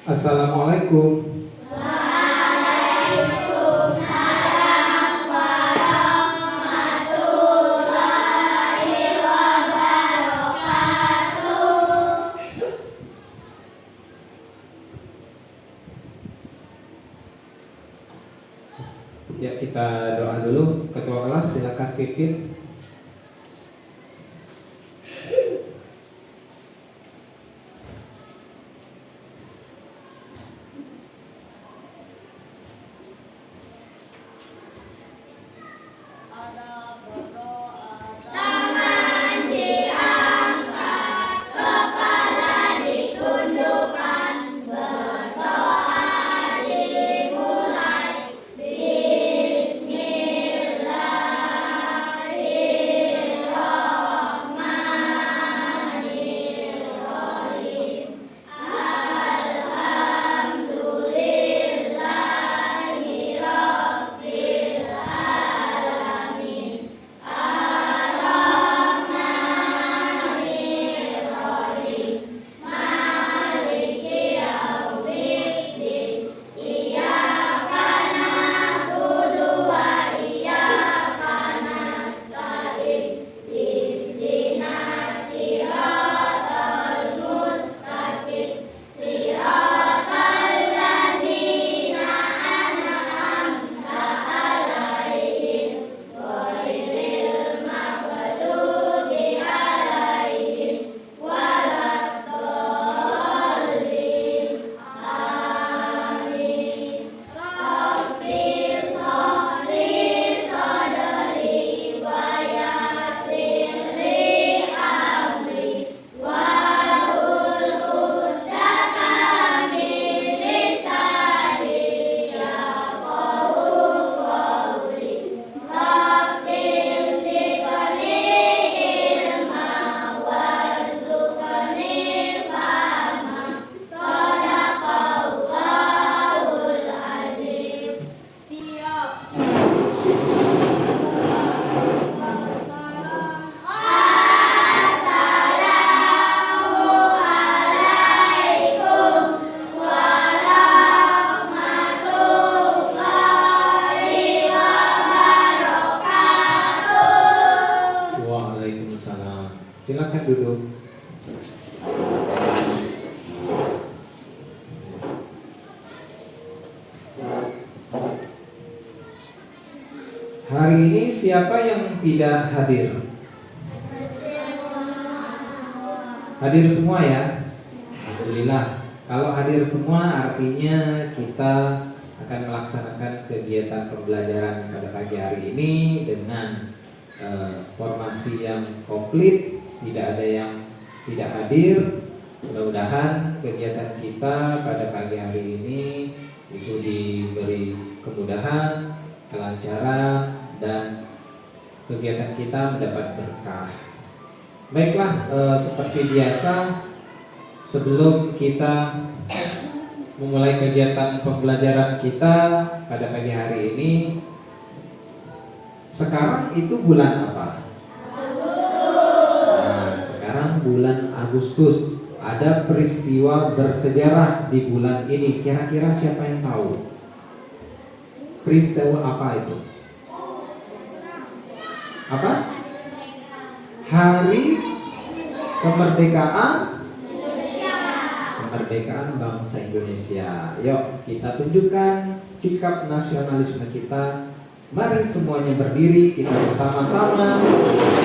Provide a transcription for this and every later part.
Assalamualaikum. Ya, kita doa dulu. Ketua kelas silakan pimpin. Silakan duduk. Hari ini siapa yang tidak hadir? Hadir semua ya? Alhamdulillah. Kalau hadir semua artinya kita akan melaksanakan kegiatan pembelajaran pada pagi hari ini dengan formasi yang komplit. Tidak ada yang tidak hadir. Mudah-mudahan kegiatan kita pada pagi hari ini itu diberi kemudahan, kelancaran, dan kegiatan kita mendapat berkah. Baiklah, seperti biasa sebelum kita memulai kegiatan pembelajaran kita pada pagi hari ini, sekarang itu bulan apa? Sekarang bulan Agustus. Ada peristiwa bersejarah di bulan ini. Kira-kira siapa yang tahu? Peristiwa apa itu? Apa? Hari kemerdekaan bangsa Indonesia. Yuk kita tunjukkan sikap nasionalisme kita. Mari semuanya berdiri, kita bersama-sama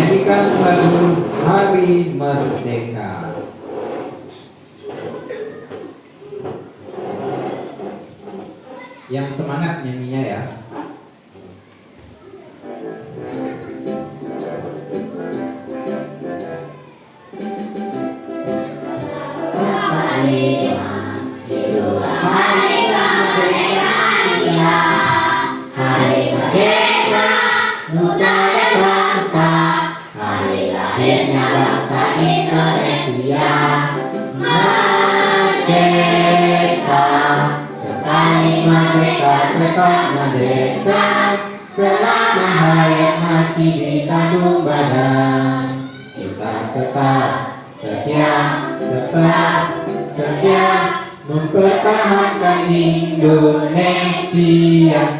nyanyikan lagu Hari Merdeka. Yang semangat nyanyinya ya. Merdeka selama hayat masih di kandung badan, kita tetap setia mempertahankan Indonesia.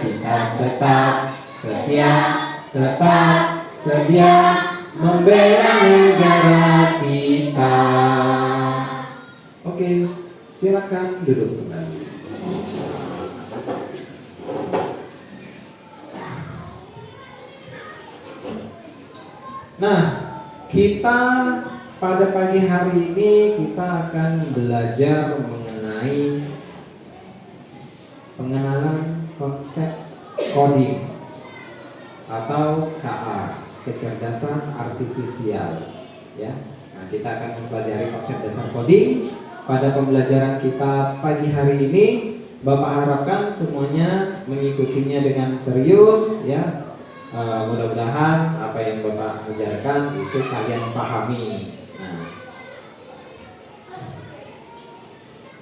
Kita tetap sedia membela negara kita. Oke, silakan duduk kembali. Nah, kita pada pagi hari ini kita akan belajar mengenai pengenalan konsep coding atau KA, kecerdasan artifisial, ya. Nah, kita akan mempelajari konsep dasar coding pada pembelajaran kita pagi hari ini. Bapak harapkan semuanya mengikutinya dengan serius, ya. Mudah-mudahan apa yang Bapak ajarkan itu kalian pahami. Nah,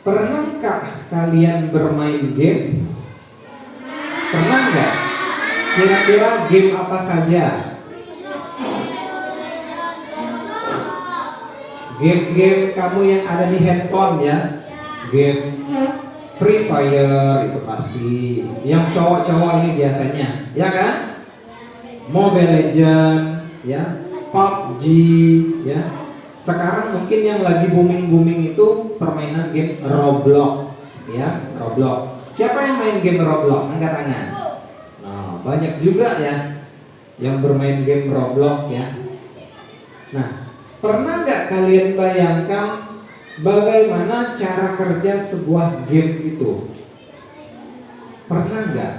pernahkah kalian bermain game? Pernah nggak? Kira-kira game apa saja? Game-game kamu yang ada di handphone, ya. Game Free Fire itu pasti. Yang cowok-cowok ini biasanya, ya kan? Mobile Legend, ya, PUBG, ya. Sekarang mungkin yang lagi booming itu permainan game Roblox, ya, Roblox. Siapa yang main game Roblox? Angkat tangan. Nah, banyak juga ya yang bermain game Roblox, ya. Nah, pernah nggak kalian bayangkan bagaimana cara kerja sebuah game itu? Pernah nggak?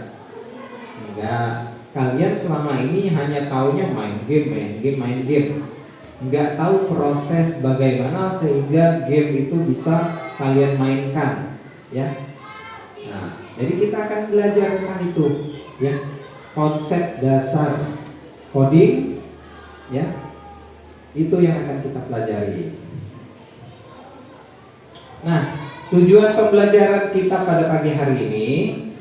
Enggak. Kalian selama ini hanya taunya main game. Nggak tahu proses bagaimana sehingga game itu bisa kalian mainkan, ya. Nah, jadi kita akan belajar tentang itu, ya. Konsep dasar coding, ya. Itu yang akan kita pelajari. Nah, tujuan pembelajaran kita pada pagi hari ini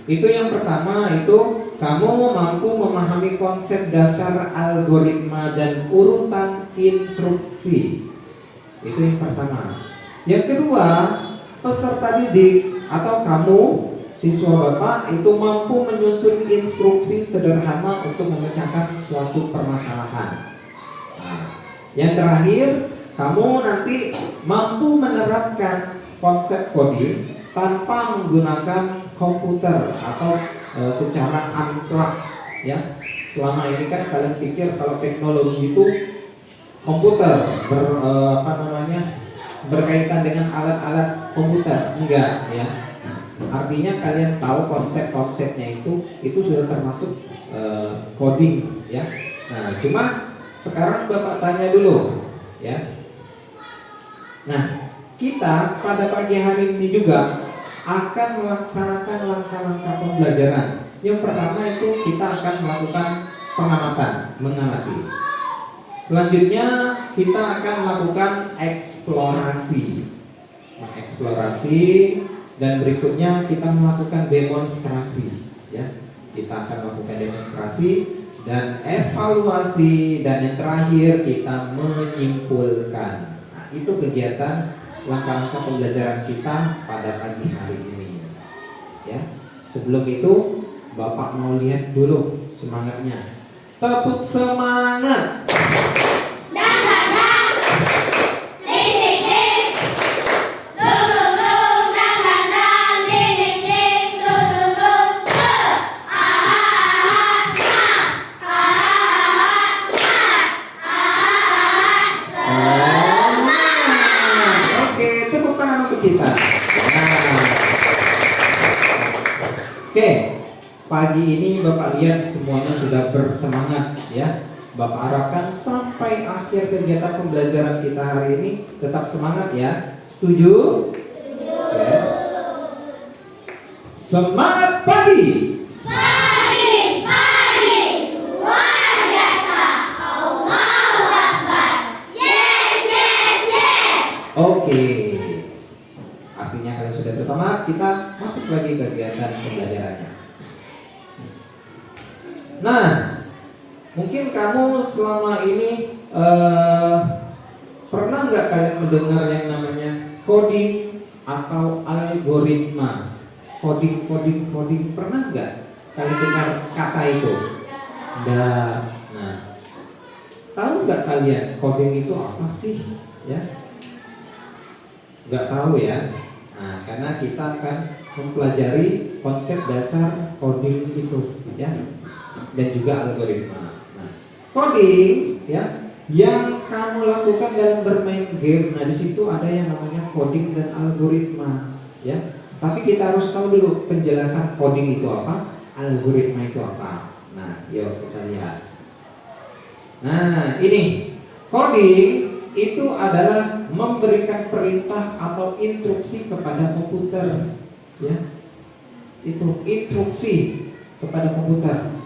itu yang pertama itu kamu mampu memahami konsep dasar algoritma dan urutan instruksi. Itu yang pertama. Yang kedua, peserta didik atau kamu siswa Bapak itu mampu menyusun instruksi sederhana untuk memecahkan suatu permasalahan. Nah, yang terakhir, kamu nanti mampu menerapkan konsep coding tanpa menggunakan komputer atau secara unplug, ya. Selama ini kan kalian pikir kalau teknologi itu komputer berkaitan dengan alat-alat komputer, enggak, ya. Artinya kalian tahu konsep-konsepnya itu sudah termasuk coding, ya. Nah, cuma sekarang Bapak tanya dulu, ya. Nah, kita pada pagi hari ini juga akan melaksanakan langkah-langkah pembelajaran. Yang pertama itu kita akan melakukan pengamatan, mengamati. Selanjutnya kita akan melakukan eksplorasi. Eksplorasi dan berikutnya kita melakukan demonstrasi, ya. Kita akan melakukan demonstrasi dan evaluasi dan yang terakhir kita menyimpulkan. Nah, itu kegiatan langkah-langkah pembelajaran kita pada pagi hari ini, ya. Sebelum itu Bapak mau lihat dulu semangatnya. Tepuk semangat. Oke, pagi ini Bapak lihat semuanya sudah bersemangat, ya. Bapak harapkan sampai akhir kegiatan pembelajaran kita hari ini tetap semangat, ya. Setuju? Ya. Semangat pagi. Luar biasa. Allahu Akbar. Yes. Oke. Artinya kalian sudah bersama, kita masuk lagi ke kegiatan pembelajarannya. Nah, mungkin kamu selama ini pernah nggak kalian mendengar yang namanya coding atau algoritma? Coding, pernah nggak kalian dengar kata itu? Nggak. Nah, tahu nggak kalian coding itu apa sih? Ya, nggak tahu ya. Nah, karena kita akan mempelajari konsep dasar coding itu, ya, dan juga algoritma. Nah, coding, ya, yang kamu lakukan dalam bermain game. Nah, di situ ada yang namanya coding dan algoritma, ya. Tapi kita harus tahu dulu penjelasan coding itu apa, algoritma itu apa. Nah, yuk kita lihat. Nah, ini coding itu adalah memberikan perintah atau instruksi kepada komputer, ya. Itu instruksi kepada komputer.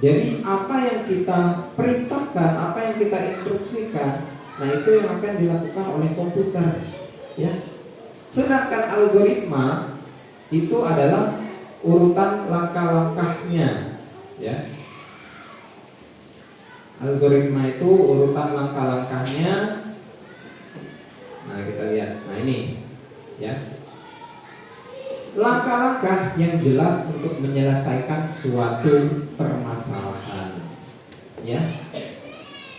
Jadi apa yang kita perintahkan, apa yang kita instruksikan, nah itu yang akan dilakukan oleh komputer, ya. Sedangkan algoritma itu adalah urutan langkah-langkahnya, ya. Algoritma itu urutan langkah-langkahnya. Nah, kita lihat. Nah, ini, ya. Langkah-langkah yang jelas untuk menyelesaikan suatu permasalahan, ya.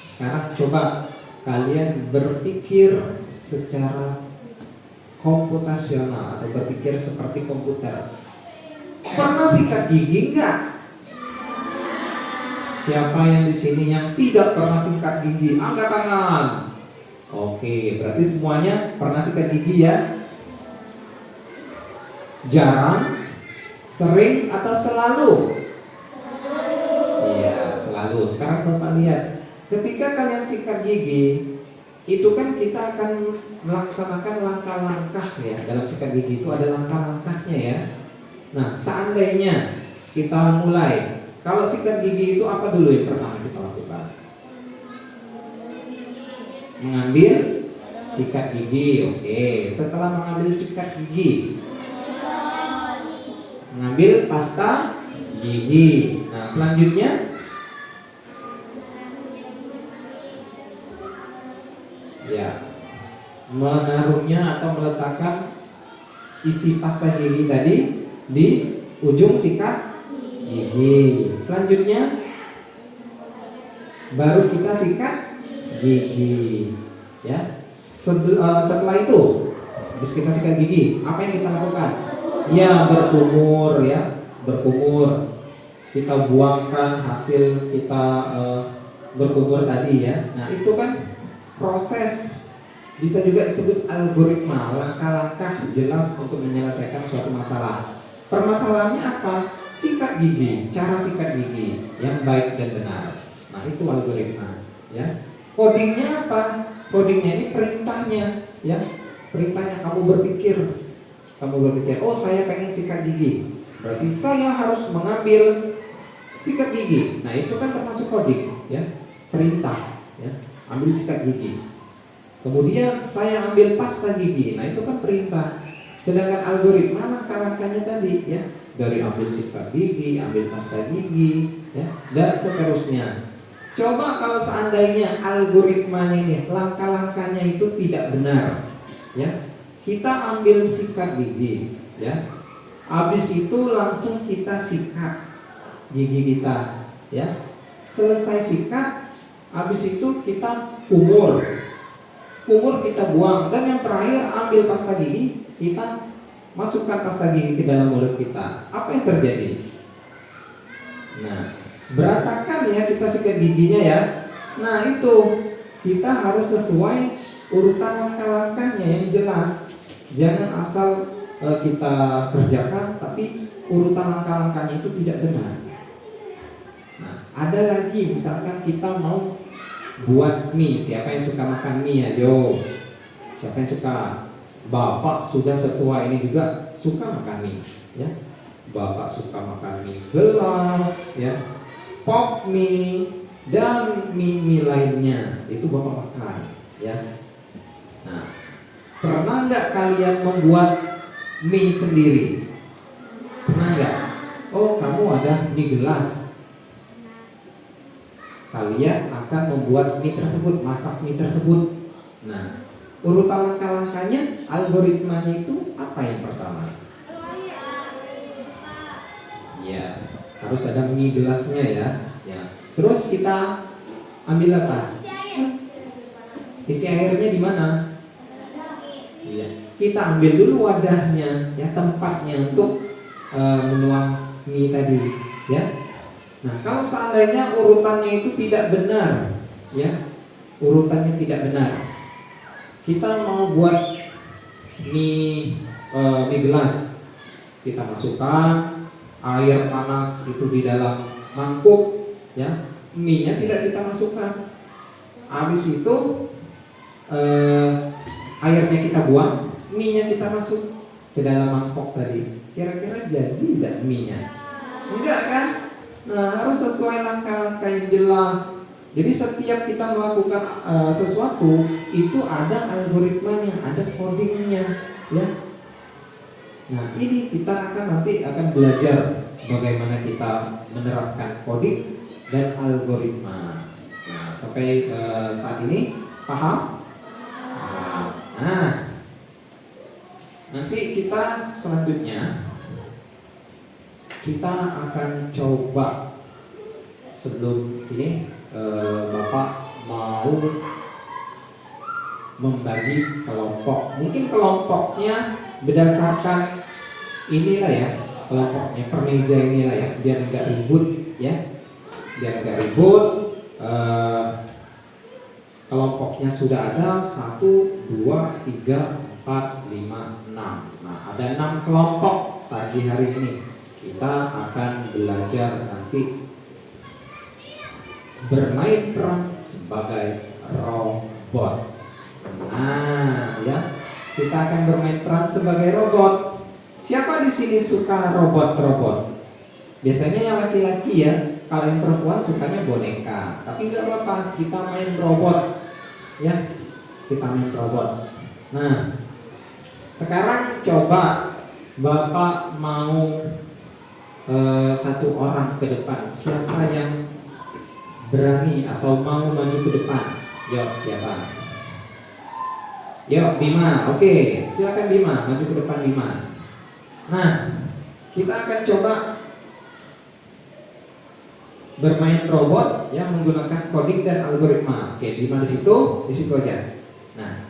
Sekarang coba kalian berpikir secara komputasional atau berpikir seperti komputer. Pernah sikat gigi enggak? Siapa yang di sini yang tidak pernah sikat gigi? Angkat tangan. Oke, berarti semuanya pernah sikat gigi, ya. Jarang, sering, atau selalu? Iya, selalu. Sekarang Bapak lihat, ketika kalian sikat gigi, itu kan kita akan melaksanakan langkah-langkah, ya. Dalam sikat gigi itu ada langkah-langkahnya, ya. Nah, seandainya kita mulai, kalau sikat gigi itu apa dulu yang pertama kita lakukan? Mengambil sikat gigi. Oke, setelah mengambil sikat gigi, mengambil pasta gigi. Nah, selanjutnya ya, menaruhnya atau meletakkan isi pasta gigi tadi di ujung sikat gigi. Selanjutnya baru kita sikat gigi, ya. Setelah itu, habis kita sikat gigi, apa yang kita lakukan? Ya, berkumur, ya, berkumur. Kita buangkan hasil kita berkumur tadi, ya. Nah, itu kan proses, bisa juga disebut algoritma, langkah-langkah jelas untuk menyelesaikan suatu masalah. Permasalahannya apa? Sikat gigi, cara sikat gigi yang baik dan benar. Nah, itu algoritma, ya. Codingnya apa? Codingnya ini perintahnya, ya. Perintahnya kamu berpikir, oh saya pengen sikat gigi, berarti saya harus mengambil sikat gigi. Nah, itu kan termasuk coding, ya. Perintah, ya. Ambil sikat gigi. Kemudian saya ambil pasta gigi. Nah, itu kan perintah. Sedangkan algoritma langkah-langkahnya tadi, ya. Dari ambil sikat gigi, ambil pasta gigi, ya, dan seterusnya. Coba kalau seandainya algoritmanya ini, langkah-langkahnya itu tidak benar, ya. Kita ambil sikat gigi, ya. Habis itu langsung kita sikat gigi kita, ya. Selesai sikat, habis itu kita kumur kita buang, dan yang terakhir ambil pasta gigi, kita masukkan pasta gigi ke dalam mulut kita. Apa yang terjadi? Nah, berantakan, ya, kita sikat giginya, ya. Nah, itu kita harus sesuai urutan langkah-langkahnya yang jelas. Jangan asal kita kerjakan tapi urutan langkah-langkahnya itu tidak benar. Nah, ada lagi, misalkan kita mau buat mie. Siapa yang suka makan mie? Ayo, siapa yang suka? Bapak sudah setua ini juga suka makan mie, ya. Bapak suka makan mie gelas, ya, pop mie, dan mie lainnya. Itu Bapak makan, ya. Nah, pernah nggak kalian membuat mie sendiri? Pernah nggak? Oh, kamu ada mie gelas. Kalian akan membuat mie tersebut, masak mie tersebut. Nah, Urutan langkah-langkahnya, algoritmanya itu apa yang pertama? Ya, harus ada mie gelasnya ya. Ya. Terus kita ambil apa? Isi airnya di mana? Iya. Kita ambil dulu wadahnya, ya, tempatnya untuk menuang mie tadi, ya. Nah, kalau seandainya urutannya itu tidak benar, ya, urutannya tidak benar, kita mau buat mie gelas, kita masukkan air panas itu di dalam mangkuk, ya, mie-nya tidak kita masukkan. Habis itu airnya kita buang, mie-nya kita masuk ke dalam mangkok tadi. Kira-kira jadi tidak mie-nya? Enggak kan? Nah, harus sesuai langkah-langkah yang jelas. Jadi setiap kita melakukan sesuatu itu ada algoritmanya, ada codingnya, ya. Nah, ini kita nanti akan belajar bagaimana kita menerapkan coding dan algoritma. Nah, sampai saat ini paham? Nah, nanti kita selanjutnya kita akan coba, sebelum ini Bapak mau membagi kelompok. Mungkin kelompoknya berdasarkan inilah ya, kelompoknya per meja inilah ya, biar nggak ribut ya, biar nggak ribut. Kelompoknya sudah ada 1, 2, 3, 4, 5, 6. Nah, ada 6 kelompok pagi hari ini. Kita akan belajar nanti bermain peran sebagai robot. Nah, ya, kita akan bermain peran sebagai robot. Siapa di sini suka robot-robot? Biasanya yang laki-laki ya. Kalau yang perempuan sukanya boneka. Tapi nggak apa-apa, kita main robot, ya. Kita main robot. Nah, sekarang coba Bapak mau satu orang ke depan. Siapa yang berani atau mau maju ke depan? Yuk, siapa? Yuk, Bima. Oke, silakan Bima, maju ke depan Bima. Nah, kita akan coba bermain robot yang menggunakan coding dan algoritma. Oke, Bima di situ aja. Nah,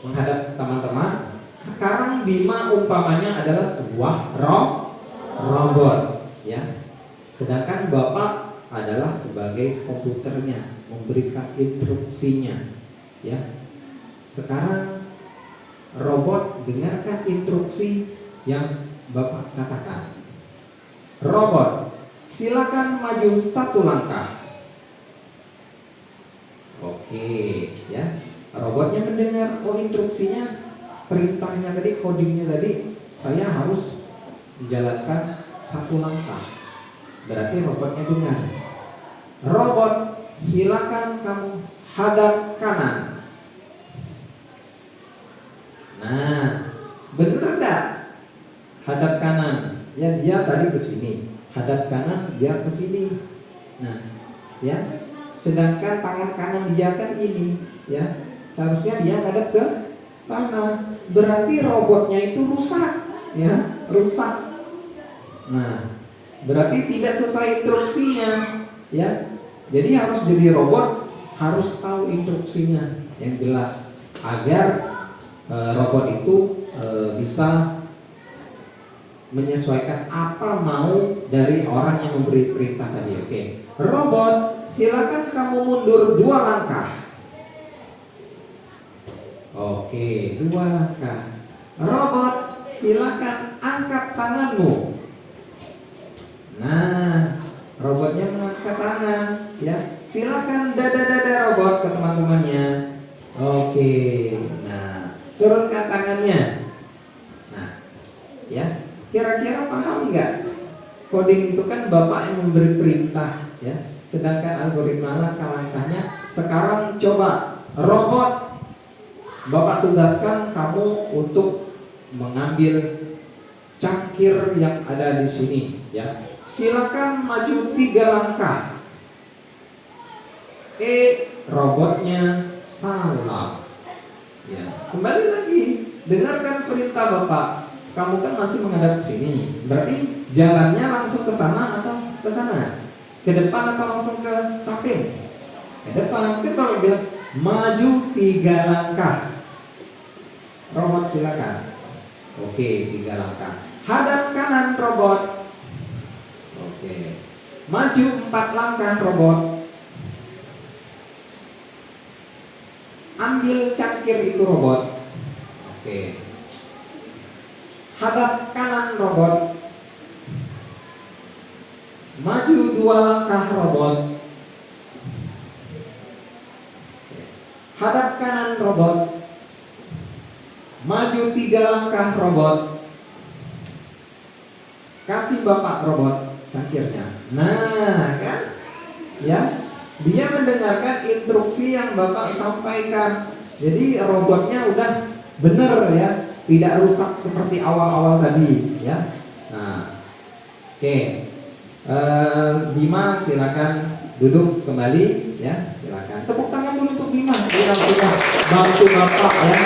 menghadap teman-teman. Sekarang Bima umpamanya adalah sebuah robot, ya. Sedangkan Bapak adalah sebagai komputernya, memberikan instruksinya, ya. Sekarang robot dengarkan instruksi yang Bapak katakan. Robot, silakan maju 1 langkah. Oke, ya. Robotnya mendengar, oh instruksinya, perintahnya tadi, codingnya tadi, saya harus menjalankan 1 langkah. Berarti robotnya dengar. Robot, silakan kamu hadap kanan. Nah, bener enggak? Hadap kanan. Ya, dia tadi ke sini. Hadap kanan, dia ke sini. Nah, ya. Sedangkan tangan kanan dia kan ini, ya. Seharusnya dia hadap ke sana. Berarti robotnya itu rusak, ya, rusak. Nah, berarti tidak sesuai instruksinya, ya. Jadi harus jadi robot, harus tahu instruksinya yang jelas agar robot itu bisa menyesuaikan apa mau dari orang yang memberi perintah tadi. Oke. Robot, silakan kamu mundur 2 langkah. Oke, 2 langkah. Robot, silakan angkat tanganmu. Nah, robotnya mengangkat tangan, ya. Silakan dada robot ke teman-temannya. Oke. Nah, turunkan tangannya. Nah, ya. Kira-kira paham nggak? Coding itu kan Bapak yang memberi perintah, ya. Sedangkan algoritma langkah-langkahnya. Sekarang coba robot, Bapak tugaskan kamu untuk mengambil cangkir yang ada di sini, ya. Silakan maju 3 langkah. Robotnya salah, ya. dengarkan perintah Bapak. Kamu kan masih menghadap ke sini. Berarti jalannya langsung ke sana atau ke sana? Ke depan atau langsung ke samping? Ke depan. Mungkin Bapak bilang maju 3 langkah. Robot silakan. Oke, 3 langkah. Hadap kanan robot. Oke. Maju 4 langkah robot. Ambil cangkir itu robot. Oke. Hadap kanan robot. Maju 2 langkah robot. Hadap kanan robot. Maju 3 langkah robot. Kasih Bapak robot cangkirnya. Nah, kan? Ya, dia mendengarkan instruksi yang Bapak sampaikan. Jadi robotnya udah bener ya, tidak rusak seperti awal-awal tadi ya. Nah, oke. Bima silakan duduk kembali ya, silakan. Tepuk tangan dulu untuk Bima. Dia sudah bantu Bapak ya.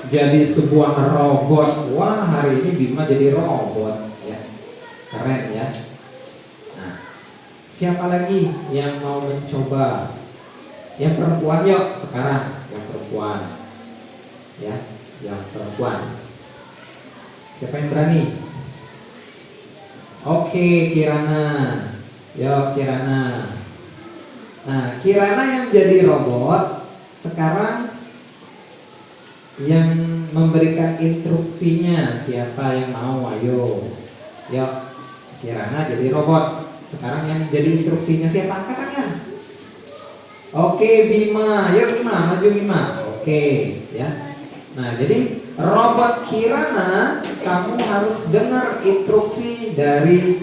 Jadi sebuah robot. Wah, hari ini Bima jadi robot ya. Keren ya. Nah, siapa lagi yang mau mencoba? Yang perempuan yuk sekarang, yang perempuan. Ya, yang perempuan. Siapa yang berani? Oke, Kirana. Yuk, Kirana. Nah, Kirana yang jadi robot sekarang. Yang memberikan instruksinya siapa yang mau? Ayo, yuk, Kirana jadi robot. Sekarang yang jadi instruksinya siapa? Angkat tangan. Oke, Bima, yuk Bima, maju Bima. Oke, ya. Nah, jadi robot Kirana, kamu harus dengar instruksi dari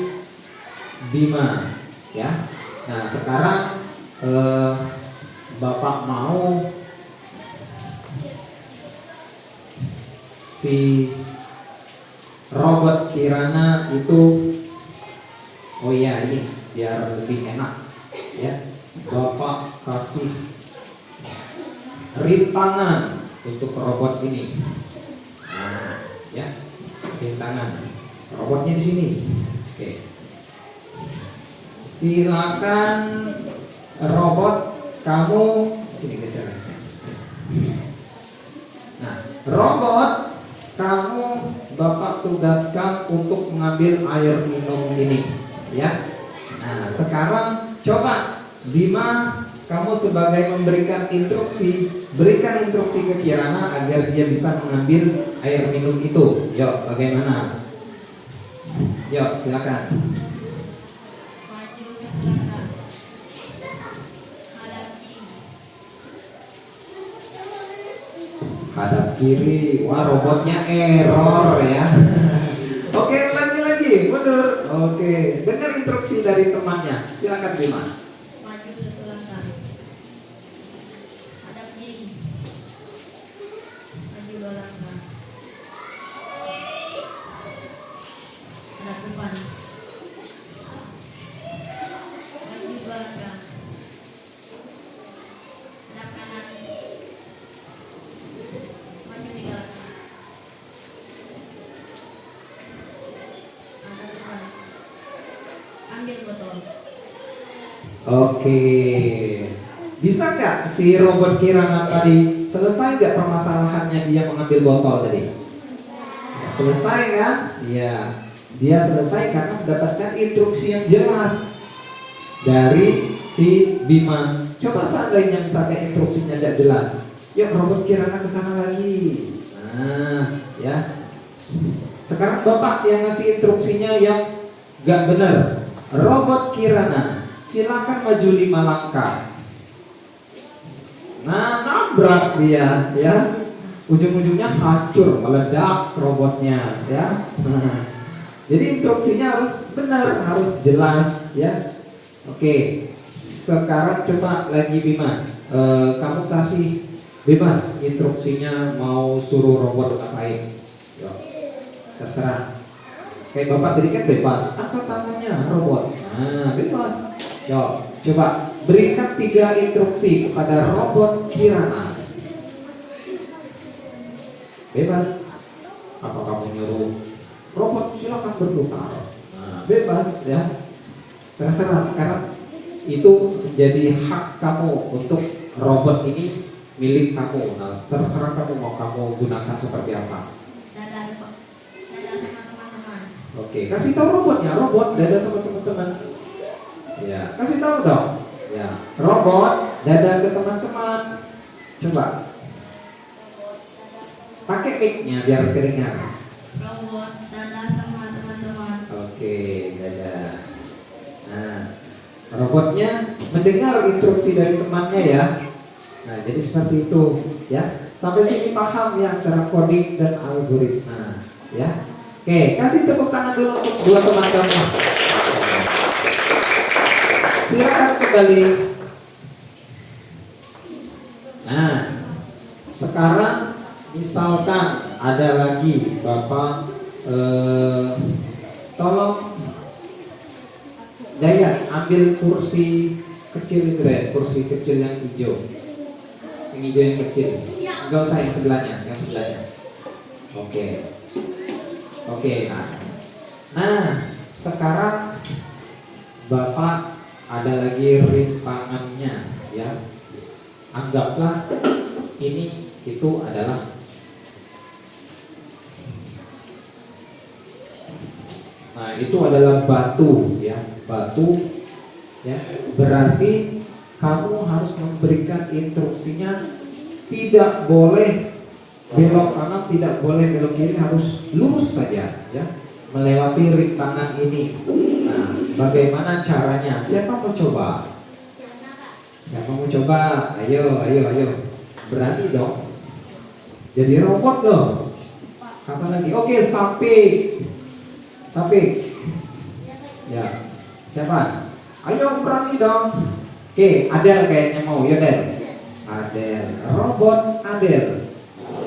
Bima, ya. Nah, sekarang Bapak mau si robot Kirana itu, oh iya ini biar lebih enak ya, Bapak kasih rintangan untuk robot ini. Nah, ya, rintangan. Robotnya di sini. Oke. Silakan robot kamu sini geser. Nah, robot kamu Bapak tugaskan untuk mengambil air minum ini ya. Nah, sekarang coba Bima, kamu sebagai memberikan instruksi, berikan instruksi ke Kirana agar dia bisa mengambil air minum itu. Yuk, bagaimana? Yuk, silakan. Maju sebelah hadap kiri. Hadap kiri. Wah, robotnya error ya. Oke, ulangi lagi, mundur. Oke, dengar instruksi dari temannya. Silakan Bima. Maju sebelah kanan. Hadap kiri. Maju 2 langkah. Hadap depan. Maju 2 langkah. Hadap kanan. Maju 3 langkah. Hadap depan. Ambil botol. Oke, bisa nggak si robot Kirana tadi selesai nggak permasalahannya dia mengambil botol tadi? Ya, selesai kan? Iya, dia selesai karena mendapatkan instruksi yang jelas dari si Bima. Coba seandainya misalnya instruksinya tidak jelas, yuk robot Kirana ke sana lagi. Nah, ya. Sekarang Bapak yang ngasih instruksinya yang nggak benar. Robot Kirana, silakan maju 5 langkah. Nah, nabrak dia, ya. Ujung-ujungnya hancur, meledak robotnya, ya. Nah, jadi instruksinya harus benar, harus jelas, ya. Oke, sekarang coba lagi Bima, kamu kasih bebas instruksinya mau suruh robot ngapain. Yuk, terserah. Kayak Bapak tadi kan bebas, angkat tangannya robot. Nah, bebas. Yo, coba berikan 3 instruksi kepada robot Kirana. Bebas. Apa kamu nyuruh robot silakan berputar? Nah, bebas ya. Terserah sekarang itu menjadi hak kamu untuk robot ini milik kamu. Nah, terserah kamu mau kamu gunakan seperti apa. Dadah sama teman-teman. Oke, kasih tahu robotnya, robot dadah sama teman-teman. Ya, kasih tahu dong. Ya, robot dadah ke teman-teman. Coba pakai mic-nya biar kedengar. Robot, dadah sama teman-teman. Oke, dadah. Nah, robotnya mendengar instruksi dari temannya ya. Nah, jadi seperti itu ya. Sampai sini paham ya antara coding dan algoritma ya. Oke, kasih tepuk tangan dulu untuk dua teman kamu. Silakan kembali. Nah, sekarang misalkan ada lagi Bapak tolong Dayat ambil kursi kecil itu deh, kursi kecil yang hijau. Yang hijau yang kecil. Enggak usah yang sebelahnya, yang sebelahnya. Oke. Oke, nah, sekarang Bapak ada lagi rimpangannya ya. Anggaplah ini itu adalah itu adalah batu ya, batu ya. Berarti kamu harus memberikan instruksinya tidak boleh belok kanan, tidak boleh belok kiri, harus lurus saja ya, melewati rintangan ini. Nah, bagaimana caranya? Siapa mau coba? Siapa mau coba? Ayo. Berani dong. Jadi robot dong. Apa lagi? Oke, Sapik. Ya. Siapa? Ayo berani dong. Oke, Adel kayaknya mau. Ya, Adel. Robot Adel.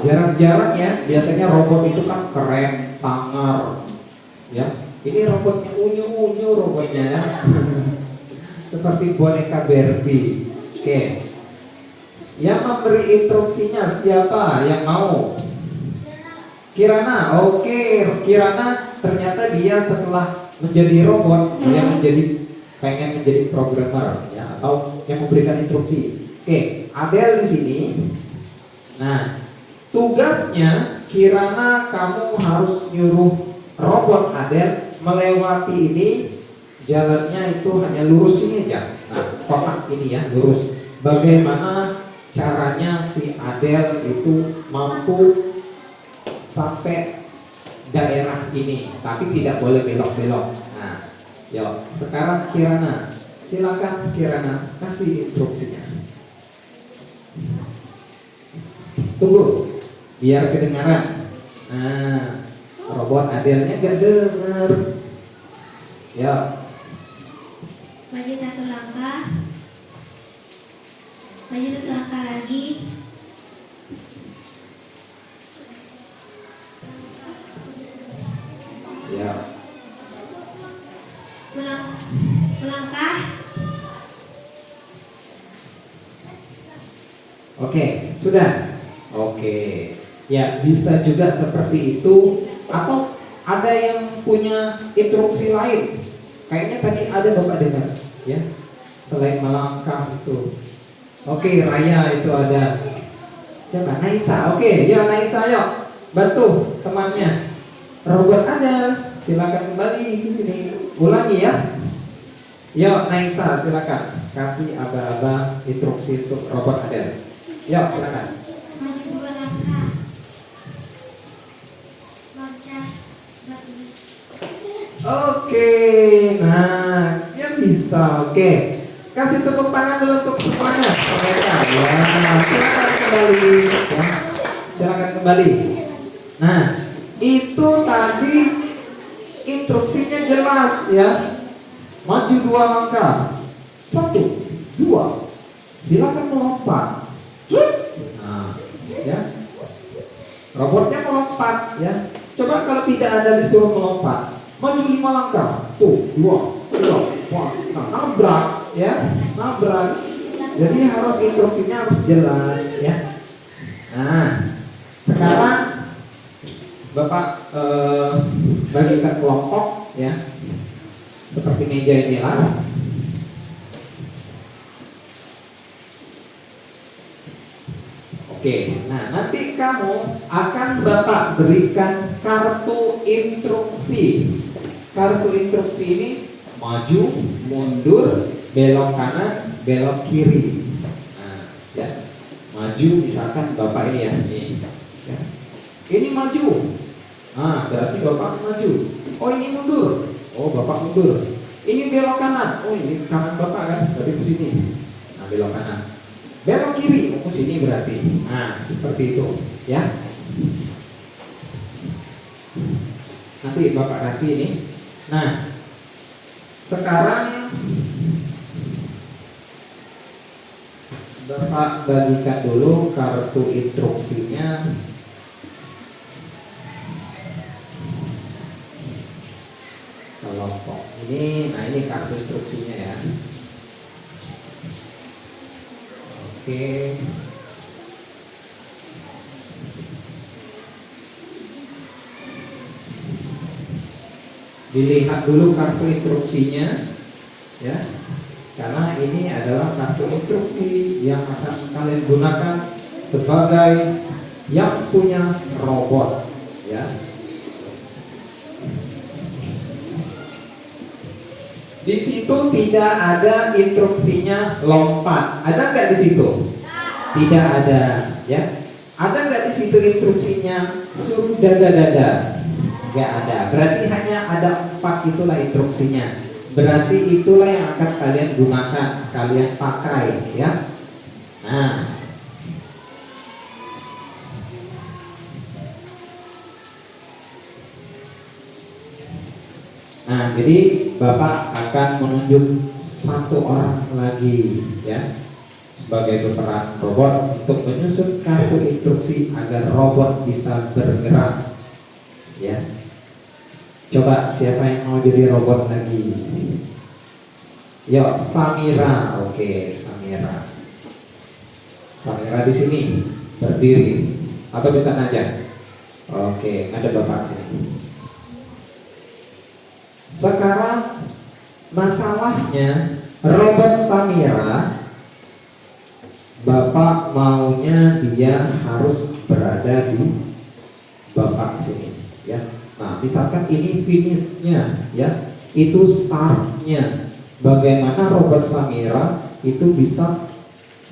Jarang-jarang ya, biasanya robot itu kan keren, sangar. Ya. Ini robotnya unyu-unyu robotnya ya. Seperti boneka Barbie. Oke. Yang memberi instruksinya siapa yang mau? Kirana. Oke, Kirana ternyata dia setelah menjadi robot, dia pengen menjadi programmer ya, atau yang memberikan instruksi. Oke, Adel di sini. Nah, tugasnya Kirana kamu harus nyuruh robot Adel melewati ini. Jalannya itu hanya lurus ini aja. Nah, kotak ini ya, lurus. Bagaimana caranya si Adel itu mampu sampai daerah ini, tapi tidak boleh belok-belok. Nah, yuk, sekarang Kirana, silakan Kirana kasih instruksinya. Tunggu, biar kedengaran. Nah, robot Adelnya gak dengar. Ya. Maju satu langkah. Maju satu langkah lagi. Ya. Melangkah. Oke, sudah. Oke. Ya, bisa juga seperti itu, atau ada yang punya instruksi lain. Kayaknya tadi ada Bapak dengar, ya. Selain melangkah itu. Oke, Raya itu ada. Siapa? Naisa. Oke, ya Naisa, yuk. Bantu temannya. Robot ada. Silakan kembali ke sini. Ulangi ya. Yuk, Naisa, silakan. Kasih aba-aba instruksi untuk robot ada. Yuk, silakan. Maju dua langkah. Loncat. Oke, nah, ya bisa. Oke, kasih tepuk tangan dulu untuk semuanya. Mereka, ya, silakan kembali. Ya, silakan kembali. Nah, itu tadi instruksinya jelas ya. Maju dua langkah. 1, 2. Silakan melompat. Nah, ya. Robotnya melompat ya. Coba kalau tidak ada disuruh melompat, maju 5 langkah. Tuh, 2, 3, 4. Nah, nabrak ya, nabrak. Jadi harus instruksinya harus jelas ya. Nah, sekarang Bapak bagikan kelompok ya, seperti meja inilah. Oke, nah nanti kamu akan Bapak berikan kartu instruksi. Kartu instruksi ini maju, mundur, belok kanan, belok kiri. Nah, ya, maju misalkan Bapak ini ya, ini, ya. Ini maju. Nah, berarti Bapak maju. Oh ini mundur. Oh Bapak mundur. Ini belok kanan. Oh ini kanan Bapak kan, berarti ke sini. Nah belok kanan. Belok kiri, ke sini berarti. Nah, seperti itu, ya. Nanti Bapak kasih ini. Nah, sekarang Bapak bagikan dulu kartu instruksinya. Kelompok ini, nah ini kartu instruksinya ya. Oke. Dilihat dulu kartu instruksinya ya. Karena ini adalah kartu instruksi yang akan kalian gunakan sebagai yang punya robot ya. Di situ tidak ada instruksinya lompat. Ada nggak di situ? Tidak ada, ya. Ada nggak di situ instruksinya suruh dada-dada? Nggak ada. Berarti hanya ada 4 itulah instruksinya. Berarti itulah yang akan kalian gunakan, kalian pakai, ya. Nah. Nah, jadi Bapak akan menunjuk 1 orang lagi ya sebagai pemeran robot untuk menyusun kartu instruksi agar robot bisa bergerak. Ya. Coba siapa yang mau jadi robot lagi? Yuk, Samira. Oke, Samira. Samira di sini berdiri atau bisa aja. Oke, ada Bapak sini. Sekarang masalahnya robot Samira, Bapak maunya dia harus berada di Bapak sini ya. Nah misalkan ini finishnya ya, itu startnya. Bagaimana robot Samira itu bisa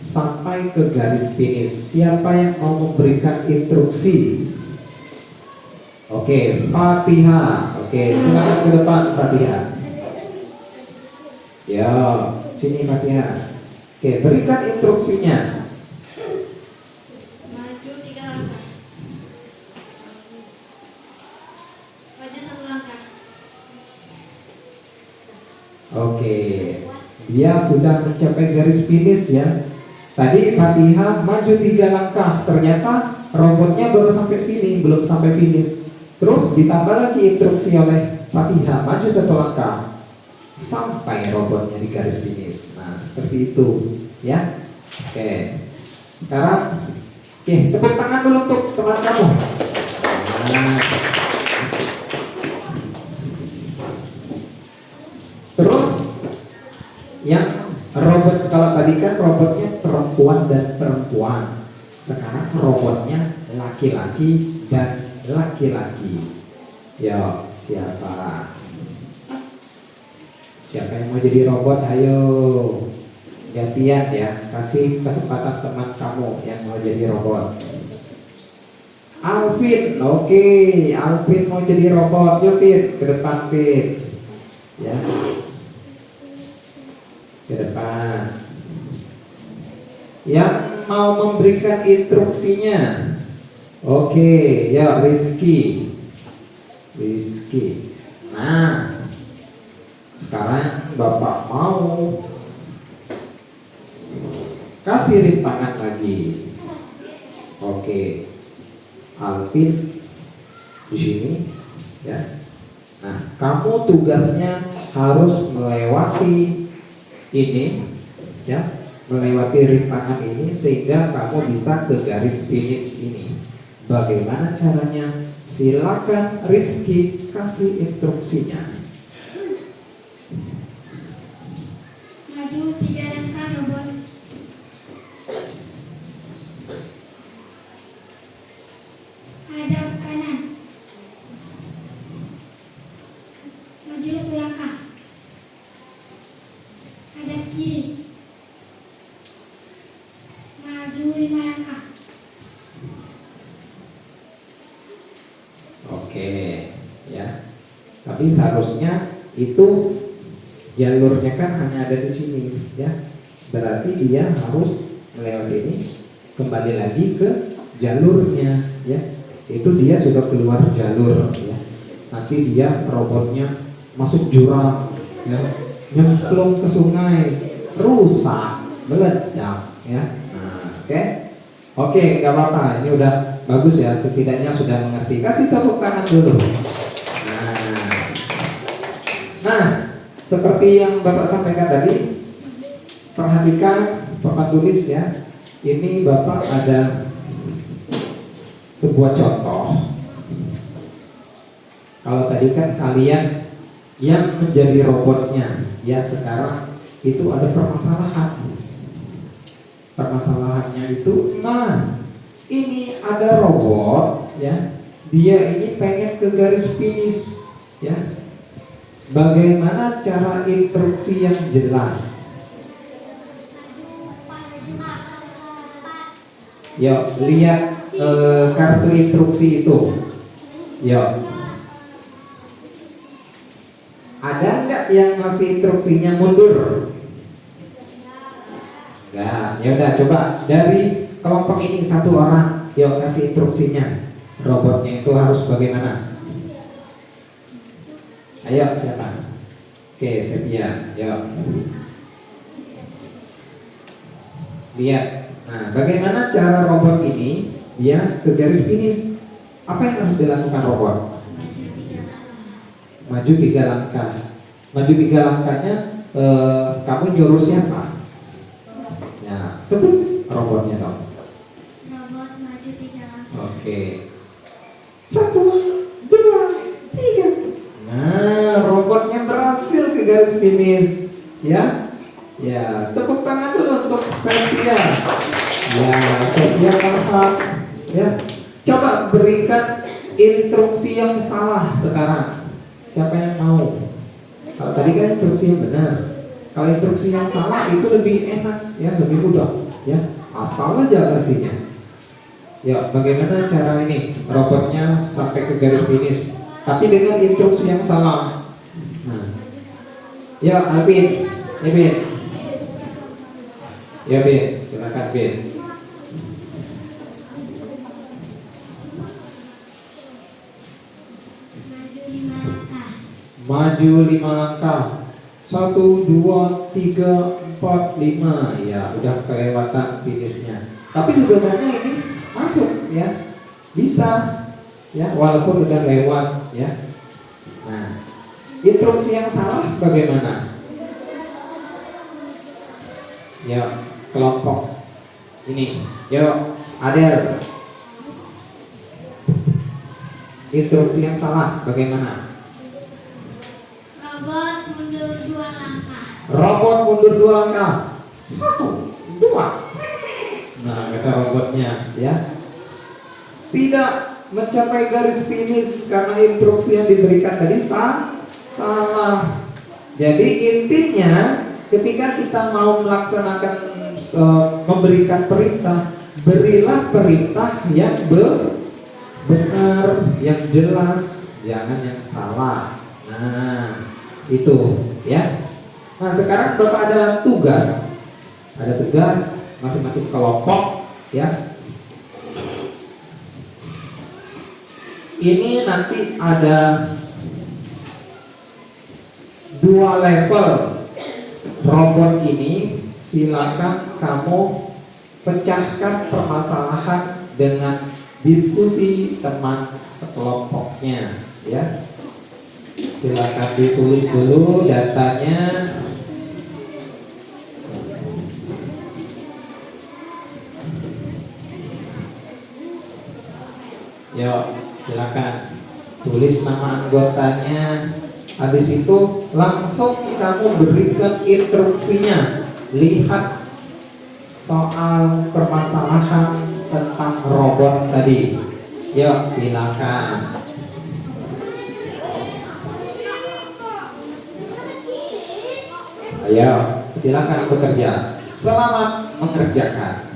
sampai ke garis finish? Siapa yang mau memberikan instruksi? Oke, Fatihah. Oke, silakan ke depan Fatihah. Ya, sini Fatihah. Oke, berikan instruksinya. Maju 3 langkah. Maju 1 langkah. Oke, dia sudah mencapai garis finish ya. Tadi Fatihah maju 3 langkah, ternyata robotnya baru sampai sini, belum sampai finish. Terus ditambah lagi instruksi oleh Fatihah, maju 1 langkah sampai robotnya di garis finish. Nah seperti itu ya. Oke, sekarang tepuk tangan dulu untuk teman kamu. Nah. Terus yang robot, kalau tadi kan robotnya perempuan dan perempuan, sekarang robotnya laki-laki dan laki-laki. Yo, siapa? Siapa yang mau jadi robot? Ayo, gantian ya. Kasih kesempatan teman kamu yang mau jadi robot. Alvin, oke. Alvin mau jadi robot. Yuk, Fit, ke depan, Fit. Ya, ke depan. Yang mau memberikan instruksinya. Oke, ya Rizky. Nah, sekarang Bapak mau kasih rintangan lagi. Oke, Alvin di sini, ya. Nah, kamu tugasnya harus melewati ini, ya, melewati rintangan ini sehingga kamu bisa ke garis finish ini. Bagaimana caranya? Silakan Rizky kasih instruksinya. Maju 3 langkah robot. Hadap kanan. Maju 1 langkah. Hadap kiri. Maju 5 langkah. Oke, ya. Tapi seharusnya itu jalurnya kan hanya ada di sini, ya. Berarti dia harus melewati ini, kembali lagi ke jalurnya, ya. Itu dia sudah keluar jalur, ya. Nanti dia robotnya masuk jurang, ya, nyemplung ke sungai, rusak, meledak, ya. Nah, oke. Oke, gak apa-apa. Ini udah bagus ya. Setidaknya sudah mengerti. Kasih tepuk tangan dulu. Nah, seperti yang Bapak sampaikan tadi, perhatikan Bapak tulis ya. Ini Bapak ada sebuah contoh. Kalau tadi kan kalian yang menjadi robotnya, ya sekarang itu ada permasalahan. Permasalahannya itu, nah ini ada robot ya, dia ini pengen ke garis finish ya. Bagaimana cara instruksi yang jelas? Yuk lihat kartu instruksi itu. Yuk, ada nggak yang ngasih instruksinya mundur? Nah, ya udah coba dari kelompok ini 1 orang yang kasih instruksinya. Robotnya itu harus bagaimana? Ayo siapa? Oke, Sepia. Yuk. Lihat. Nah, bagaimana cara robot ini dia ke garis finish? Apa yang harus dilakukan robot? Maju 3 langkah. Maju 3 langkahnya kamu nyuruh siapa? Sebut robotnya dong. Robot maju 3 langkah. Oke. 1, 2, 3. Nah, robotnya berhasil ke garis finish. Ya, ya. Tepuk tangan dulu untuk Sepia. Ya, Sepia mantap. Ya. Coba berikan instruksi yang salah sekarang. Siapa yang mau? Kalau tadi kan instruksi yang benar. Kalau instruksi yang salah itu lebih enak, ya, lebih mudah, ya. Asal aja kasihnya. Ya, bagaimana cara ini robotnya sampai ke garis finish, tapi dengan instruksi yang salah. Nah, ya, Alvin, Bin, ya Bin, silakan Bin. Maju 5 langkah. 1, 2, 3, 4, 5. Ya, udah kelewatan finishnya. Tapi sebenarnya ini masuk ya. Bisa ya, walaupun udah lewat ya. Nah, instruksi yang salah bagaimana? Ya, kelompok ini. Yuk, Adel. Instruksi yang salah bagaimana? Robot mundur 2 langkah. Robot mundur 2 langkah. 1, 2. Nah, kata robotnya ya, tidak mencapai garis finish karena instruksi yang diberikan tadi salah. Jadi intinya ketika kita mau melaksanakan memberikan perintah, berilah perintah yang benar, yang jelas, jangan yang salah. Nah, itu ya. Nah, sekarang Bapak ada tugas masing-masing kelompok ya. Ini nanti ada 2 level robot ini. Silakan kamu pecahkan permasalahan dengan diskusi teman sekelompoknya ya. Silakan ditulis dulu datanya. Ya, Silakan tulis nama anggotanya. Habis itu langsung kamu berikan instruksinya. Lihat soal permasalahan tentang robot tadi. Yuk silakan. Ayo silakan bekerja. Selamat mengerjakan.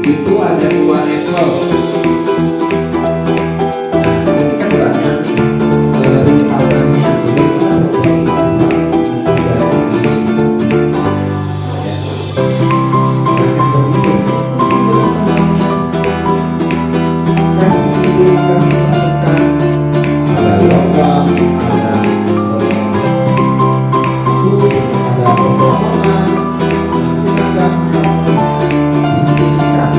Itu ada 2 level. Nah, ini kan banyak nih tangannya. Jadi kita bisa tugas tulis. Ya. Silakan berpikir, diskusi dengan temannya. Kasih ide, kasih masukan. Ada logam, ada tulis, ada pemohonan. Silakan diskusikan.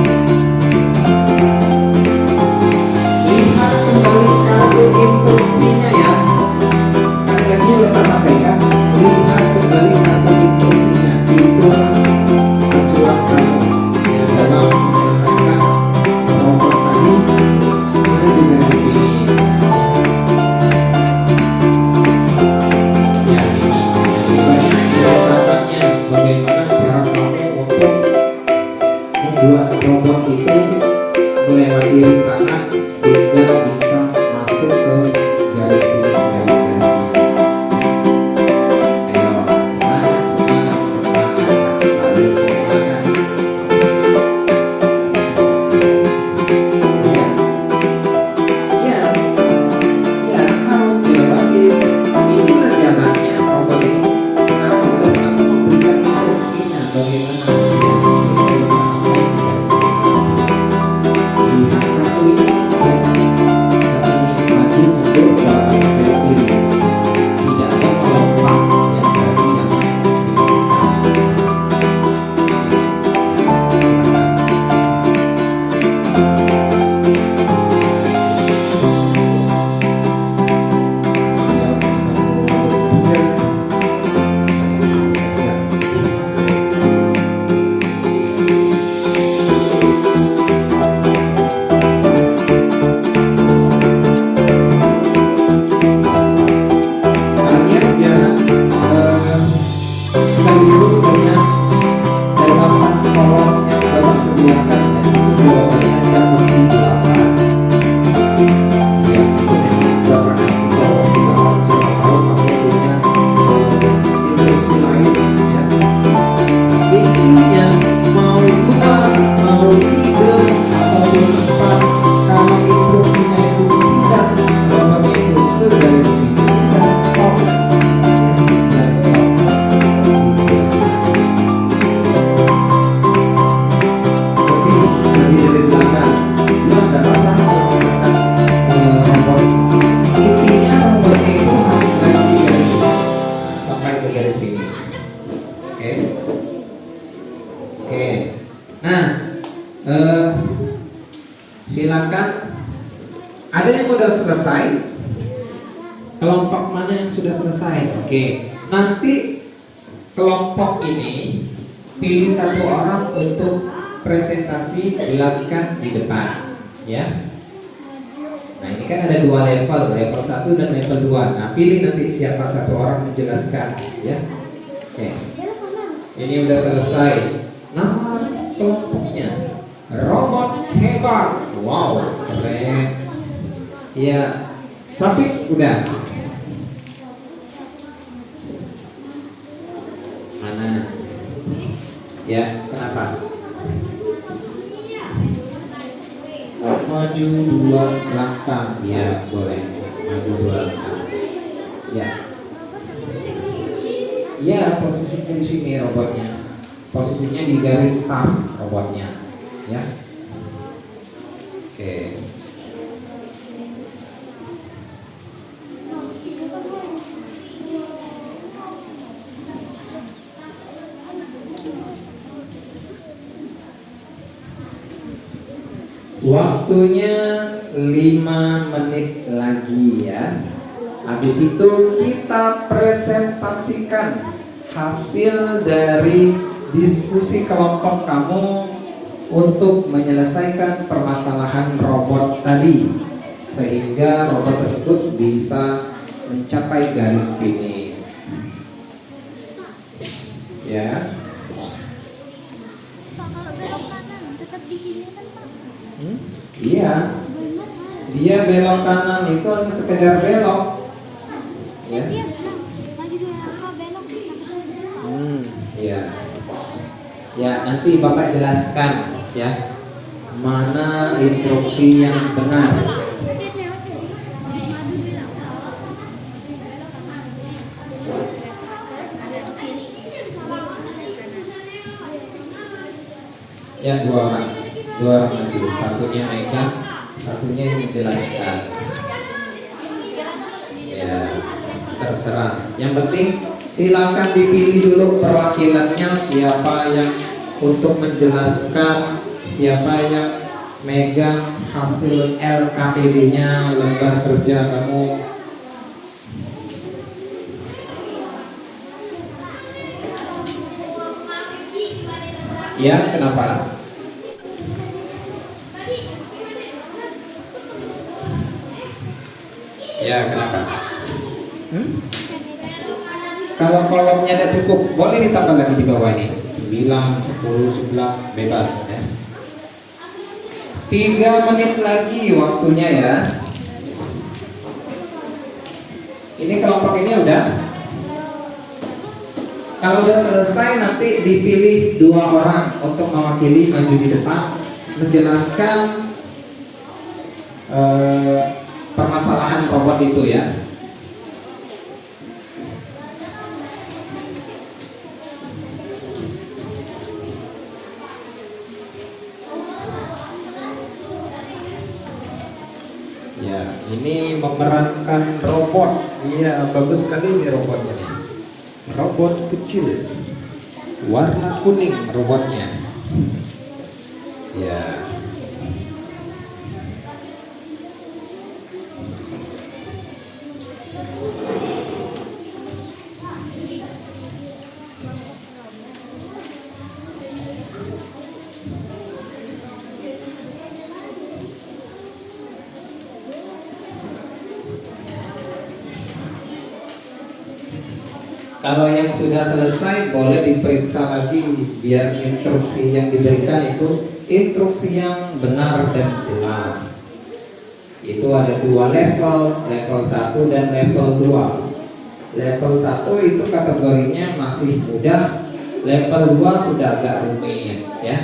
Lihat kembali kartu instruksinya ya. Sekali lagi Bapak sampaikan, lihat kembali kartu instruksinya. Itu acuan kamu yang dalam menyelesaikan robot tadi menuju garis finish. selesai? Kelompok mana yang sudah selesai? Oke. Nanti kelompok ini pilih satu orang untuk presentasi, jelaskan di depan, ya. Nah, ini kan ada dua level, level 1 dan level 2. Nah, pilih nanti siapa satu orang menjelaskan, ya. Oke. Ini udah selesai. Nama kelompoknya robot hebat. Wow, keren. Ya, Sapit udah. Mana? Ya, kenapa? Maju 2 langkah. Ya, boleh. Maju 2 langkah. Ya. Ya, posisinya di sini robotnya. Posisinya di garis start robotnya. Ya. Oke. Waktunya 5 menit lagi ya. Habis itu kita presentasikan hasil dari diskusi kelompok kamu untuk menyelesaikan permasalahan robot tadi, sehingga robot tersebut bisa mencapai garis finish. Ya. Pak, kalau belok kanan tetap di sini kan Pak? Iya. Dia belok kanan itu hanya sekedar belok. Ya. Dia bilang maju 2 langkah belok sampai sini Pak. Iya. Ya, nanti Bapak jelaskan ya mana instruksi yang benar. Ya, dua orang maju, satunya megang, satunya yang menjelaskan. Ya, terserah. Yang penting silakan dipilih dulu perwakilannya, siapa yang untuk menjelaskan, siapa yang megang hasil LKPD-nya, lembar kerja kamu. Ya, kenapa? Ya, kenapa? Kalau kolomnya tidak cukup, boleh ditambah lagi di bawah ini. 9, 10, 11, bebas ya. 3 menit lagi waktunya ya. Ini kelompok ini udah. Kalau udah selesai nanti dipilih 2 orang untuk mewakili maju di depan menjelaskan permasalahan robot itu ya. Ya, ini memerankan robot. Iya, bagus sekali ini robotnya nih. Robot kecil, warna kuning robotnya. Ya. Kalau yang sudah selesai boleh diperiksa lagi biar instruksi yang diberikan itu instruksi yang benar dan jelas. Itu ada 2 level, level 1 dan level 2. Level 1 itu kategorinya masih mudah, level 2 sudah agak rumit ya.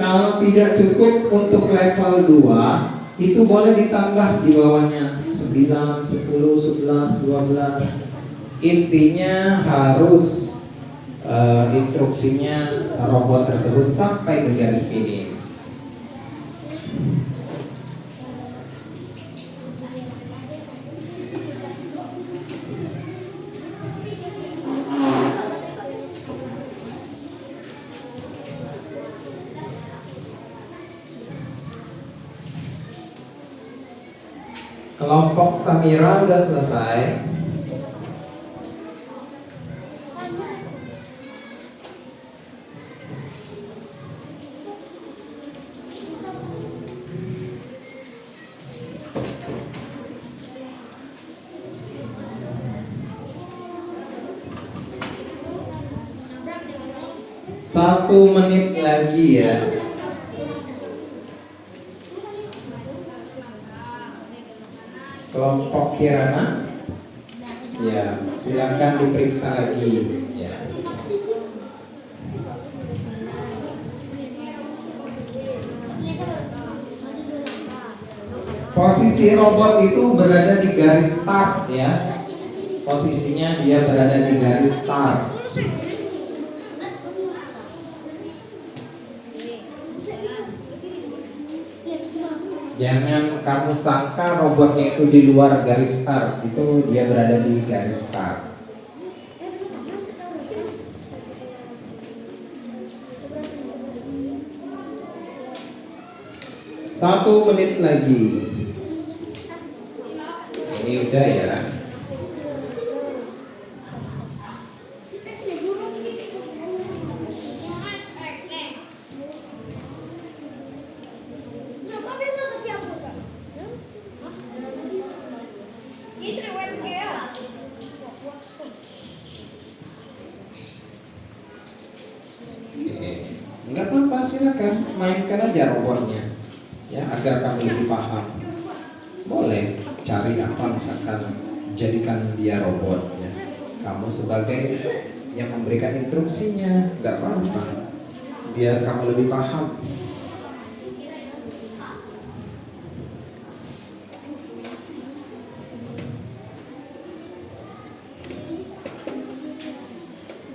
Kalau tidak cukup untuk level 2, itu boleh ditambah di bawahnya 9, 10, 11, 12. Intinya harus instruksinya robot tersebut sampai ke garis finish. Kelompok Samira udah selesai. Satu menit lagi ya. Kelompok Kirana, ya silakan diperiksa lagi. Ya. Posisi robot itu berada di garis start ya. Posisinya dia berada di garis start. Jangan kamu sangka robotnya itu di luar garis start, itu dia berada di garis start. Satu menit lagi. Ini udah ya. Enggak apa-apa, silakan mainkan aja robotnya ya, agar kamu lebih paham. Boleh cari apa misalkan, jadikan dia robot ya. Kamu sebagai yang memberikan instruksinya, enggak apa-apa, biar kamu lebih paham.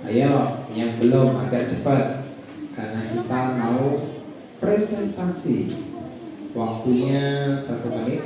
Ayo, yang belum agak cepat, karena kita mau presentasi. Waktunya 1 menit.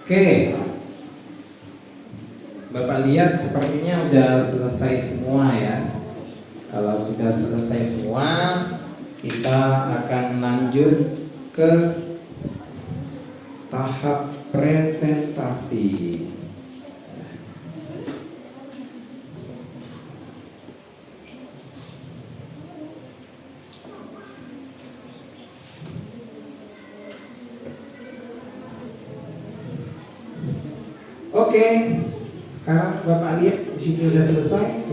Oke, Bapak lihat sepertinya udah selesai semua ya. Kalau sudah selesai semua, kita akan lanjut ke tahap presentasi. Oke, sekarang Bapak lihat di sini udah selesai,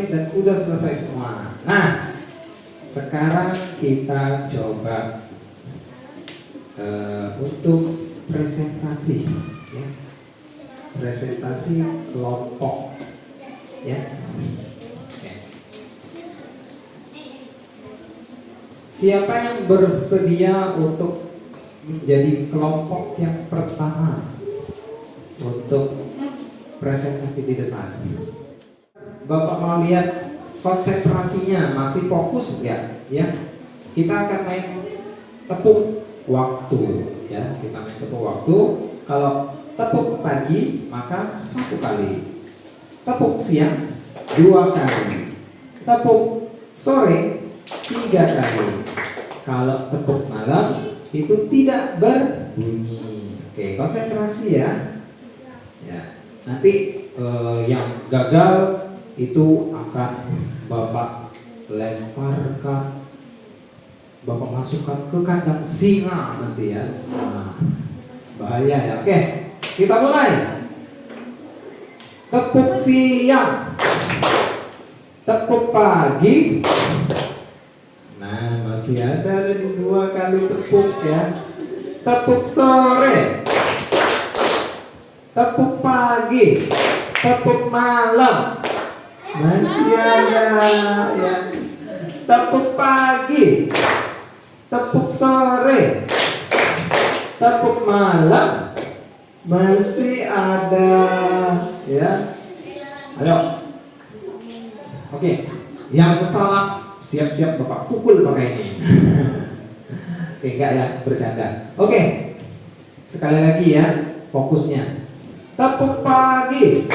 dan udah selesai semua. Nah, sekarang kita coba untuk presentasi, ya. Presentasi kelompok, ya. Oke. Siapa yang bersedia untuk menjadi kelompok yang pertama untuk presentasi di depan? Bapak mau lihat konsentrasinya masih fokus nggak? Ya, kita akan main tepuk waktu. Ya, kita main tepuk waktu. Kalau tepuk pagi maka 1 kali, tepuk siang 2 kali, tepuk sore 3 kali. Kalau tepuk malam itu tidak berbunyi. Oke, konsentrasi ya. Ya, nanti yang gagal itu akan Bapak lemparkan, Bapak masukkan ke kandang singa nanti ya. Nah, Bahaya ya. Oke, kita mulai. Tepuk siang, tepuk pagi. Nah, masih ada di 2 kali tepuk ya. Tepuk sore, tepuk pagi, tepuk malam. Masih ada ya. Tepuk pagi, tepuk sore, tepuk malam. Masih ada ya. Ayo. Oke, yang salah siap-siap Bapak pukul pakai ini. Oke, enggak ya, bercanda. Oke. Sekali lagi ya, fokusnya. Tepuk pagi,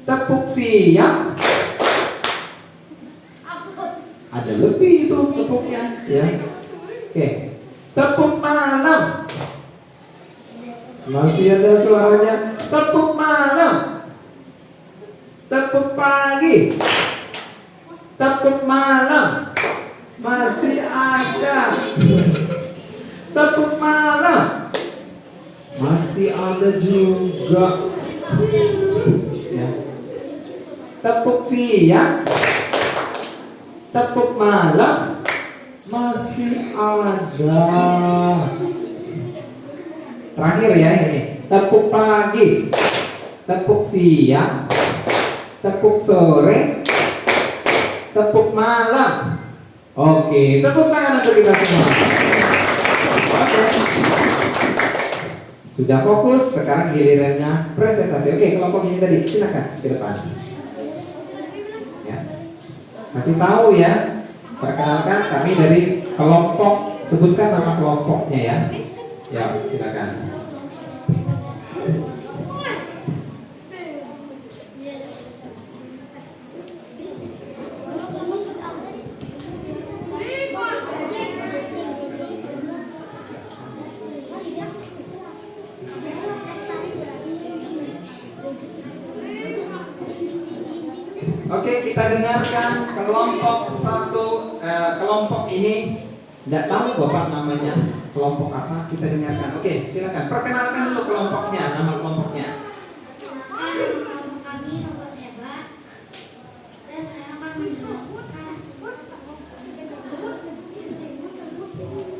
tepuk siang. Ada lebih itu tepuknya ya. Oke. Tepuk malam. Masih ada suaranya. Tepuk malam, tepuk pagi, tepuk malam. Masih ada. Tepuk malam. Masih ada juga ya. Tepuk siang, tepuk malam. Masih ada. Terakhir ya ini. Tepuk pagi, tepuk siang, tepuk sore, tepuk malam. Oke, tepuk tangan untuk kita semua. Oke. Sudah fokus, sekarang gilirannya presentasi. Oke, kelompok ini tadi silakan ke depan. Ya. Kasih tahu ya. Perkenalkan, kami dari kelompok, sebutkan nama kelompoknya ya. Ya, silakan. Oke, kita dengarkan kelompok kelompok ini. Tidak tahu Bapak namanya kelompok apa, kita dengarkan. Oke, silakan. Perkenalkan dulu kelompoknya, nama kelompoknya. Kami robot hebat dan saya akan menjelaskan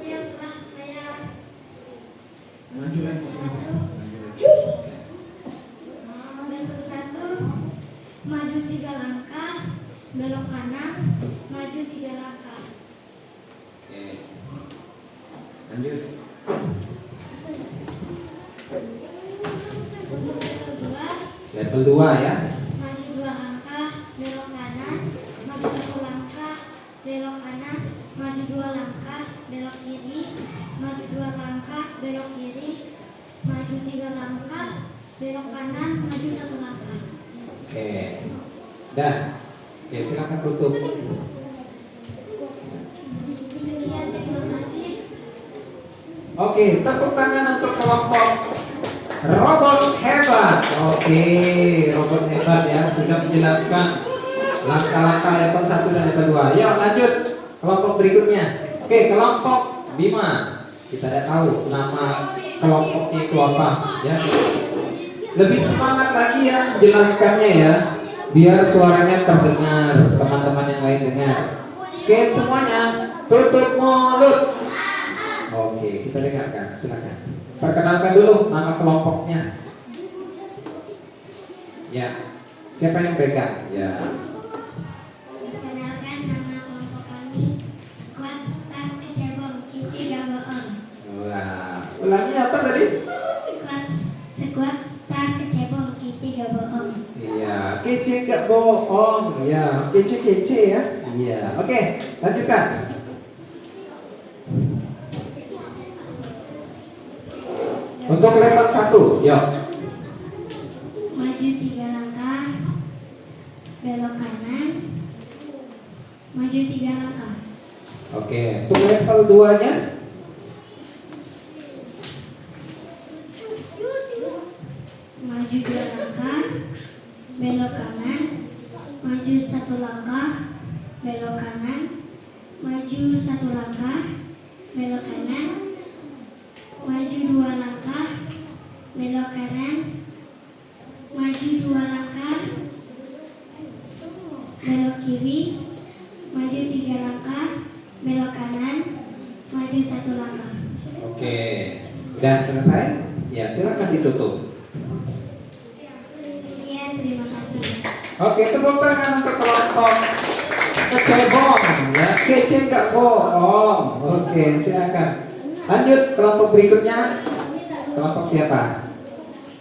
yang telah saya Maju lagi sini. bentuk 1, maju 3 langkah, belok kanan, maju 3 langkah. Oke. Lanjut. Level 2 ya. Maju 2 langkah, belok kanan, maju 1 langkah, belok kanan, maju 2 langkah, belok kiri, maju 2 langkah, belok kiri, maju 3 langkah, belok kanan, maju 1 langkah. Oke. Dah. Oke, silakan tutup. Sekian, terima kasih. Oke, tepuk tangan untuk kelompok robot hebat. Oke, robot hebat ya sudah menjelaskan langkah-langkah level 1 dan level 2. Yuk lanjut kelompok berikutnya. Oke, kelompok Bima. Kita tidak tahu nama kelompoknya itu apa ya. Lebih semangat lagi ya menjelaskannya ya, biar suaranya terdengar, teman-teman yang lain dengar. Oke, semuanya tutup mulut. Oke, kita dengarkan, silakan. Perkenalkan dulu nama kelompoknya. Ya, siapa yang pegang? Ya. Perkenalkan, nama kelompok kami Squad Star Kecebong Kici Gak Bohong. Wah, ulangi apa tadi? Squad Star Kecebong Kici Gak Bohong. Iya, kece gak bohong. Ya, kece-kece ya. Iya, oke, lanjutkan. Untuk level 1, yuk. Maju 3 langkah, belok kanan, maju 3 langkah. Oke, untuk level 2-nya. Maju 2 langkah, belok kanan, maju 1 langkah, belok kanan, maju 1 langkah, belok kanan, maju 2 langkah, belok kanan, maju 2 langkah, belok kiri, maju 3 langkah, belok kanan, maju 1 langkah. Oke, udah selesai? Ya, silakan ditutup. Sekian, terima kasih. Oke, tepuk tangan untuk kelompok kecebong ya, kece nggak bohong. Oke, silakan. Lanjut kelompok berikutnya. Kelompok siapa?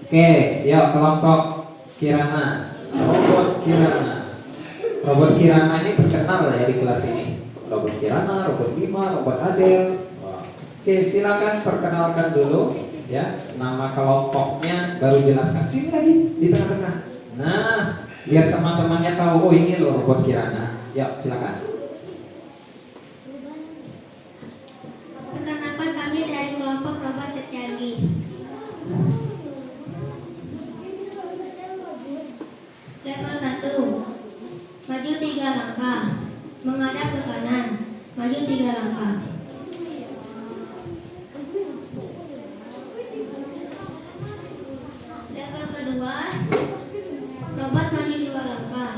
Oke, yuk kelompok Kirana. Robot Kirana. Robot Kirana ini terkenal ya di kelas ini. Robot Kirana, Robot Bima, Robot Adel. Oke, silakan perkenalkan dulu ya nama kelompoknya, baru jelaskan. Sini lagi di tengah-tengah. Nah, biar teman-temannya tahu, oh ini loh Robot Kirana. Yuk, silakan. Perkenalkan, kami dari kelompok robot tercanggih. Level 1, maju 3 langkah, menghadap ke kanan, maju 3 langkah. Level kedua, robot maju 2 langkah,